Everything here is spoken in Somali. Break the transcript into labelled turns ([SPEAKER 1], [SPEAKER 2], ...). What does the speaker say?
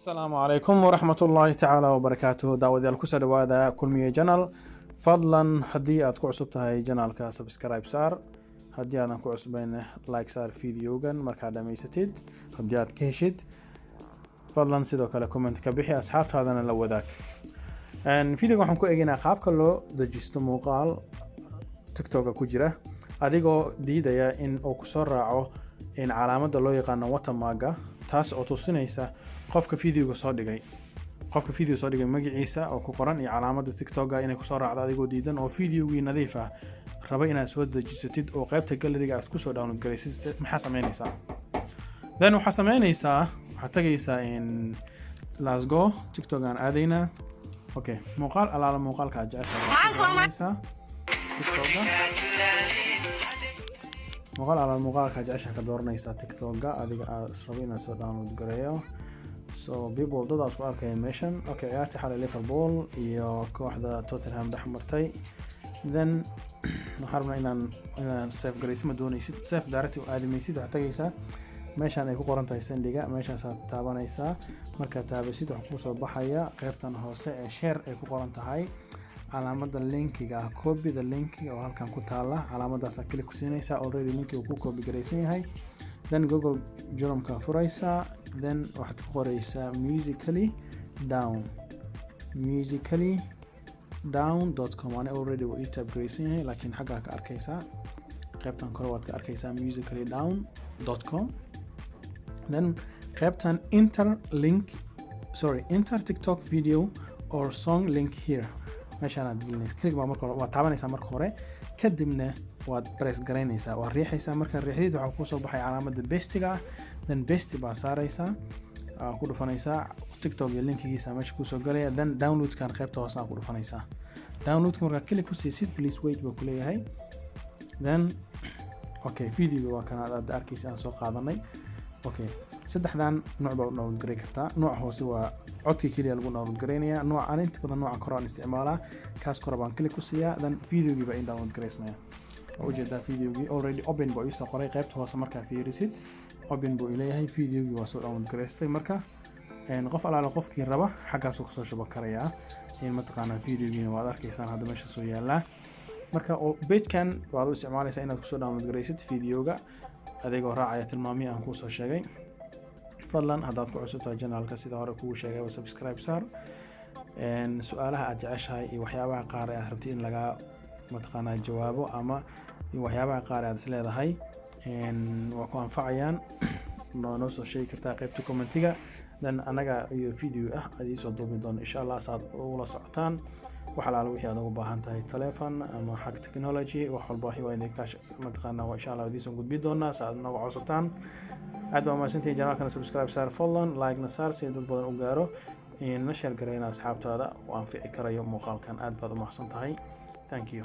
[SPEAKER 1] السلام عليكم ورحمة الله تعالى وبركاته. داوديال كسر وهذا كل مية جنال. فضلا هدي أتكو عصبتها هاي جنال كسبسكرايب صار. هدي أنا كو عصبين لايك صار فيديو جن مركز ميستيد. هدي أتكيشد. فضلا سيدوك على كومنت كبيحي أصحاب هذا أنا لو ذاك. إن فيديو راح نكون إجينا قاب كله دجستو مقال تيك توك كوجرة. أديكو دي ديا إن أكسر راعو إن علامة دلوا يقانا واتماجا. taas oo tusinaysa qofka fiidiyoga soo dhigay magaciisa oo ku qoran iyo calaamada TikTok inay ku soo raacdo adigoo diidan oo fiidiyogii nadiif ah raba inaad soo dejisatid oo qaybta galleryga aad ku soo download gareysid maxaa sameynaysaa waxaad tagaysaa in let's go TikTok aan aadayna okay muuqaal alaala muuqaalka aad jeceshahay مقال على المقال كجعشة كدورنيسا تيك توك أديك سربينا سودان جريو so people ضد أسوار كيميشن أوكي عارتي حال ليفربول يو كواحدة توتنهام دحمرتي then نحاربنا إن سيف جريس مدوني سيف دارتي وآدمي سيد حتى ماشان يكون قرنتي سندقة ماشان ساتابانيسا مركز تابسيد وحكوس البحية قيبتنا هو شير يكون قرنتهاي calaamada linkiga copy the link oo halkan ku taala calaamadaas aad klik ku siinaysaa already linki uu ku copy gareysan yahay then Google Chrome ka furaysaa then waxaad ku qoraysaa musically.down.com ana already waa ii tab gareysan yahay laakiin xagga ka arkaysaa qaybtan kore waad ka arkaysaa musically.down.com then qaybtan enter TikTok video or song link here meeshaan aad gelinaysa click baa marka waa taabanaysaa marka hore kadibna waad press gareynaysaa waa riixaysaa marka riixdid waxa ku soo baxay calaamada bestiga then besti baa saaraysaa ku dhufanaysaa TikTok iyo linkigiisa meesha ku soo galaya then download kan qaybta hoose ku dhufanaysaa download marka click ku siisid please wait baa ku leeyahay then okay video waa kan aad arkaysaa soo qaadanay okay saddexdan nooc baa u download garay kartaa nooc hoose waa codkii kaliya lagu download gareynaya nooc aan inta badan nooca kore aan isticmaalaa kaas kore baan click ku siiyaa then videogii baa in download gareysmaya oo jeedaa videogii already open baa isoo qoray qaybta hoose markaa fiirisid open buu leeyahay videogii waa soo download gareystay marka qof alaala qofkii raba xaggaas uu soo shuba karayaa in mataqaana videogii waad arkaysaan hadda meesha soo yaala marka page kan waad u isticmaalaysaa inaad ku soo download gareysid videoga adigoo raacaya tilmaamihii aan ku soo sheegay fadlan haddaad ku cusubtahay channelka sida hore kugu sheegay waa subscribe saar su'aalaha aad jeceshahay iyo waxyaabaha qaar ee aad rabtid in laga mataqaanaa jawaabo ama waxyaabaha qaar aad isleedahay waa ku anfacayaan noo soo sheegi kartaa qaybta commentiga dan anaga iyo video ah aad soo duubi doona insha Allah saad ula socotaan waxa la wixii aad ugu baahan tahay telephone ama xag technology wax walba waa inay ka mataqaanaa insha Allah aad soo gudbi doona saad nooga cusubtaan aad baa mahadsantihiin channelkana subscribe saar fadlan like na saar si dad badan u gaaro in na share gareena asxaabtaada oo anfici karayo muuqaalkan aad baad u mahadsantahay thank you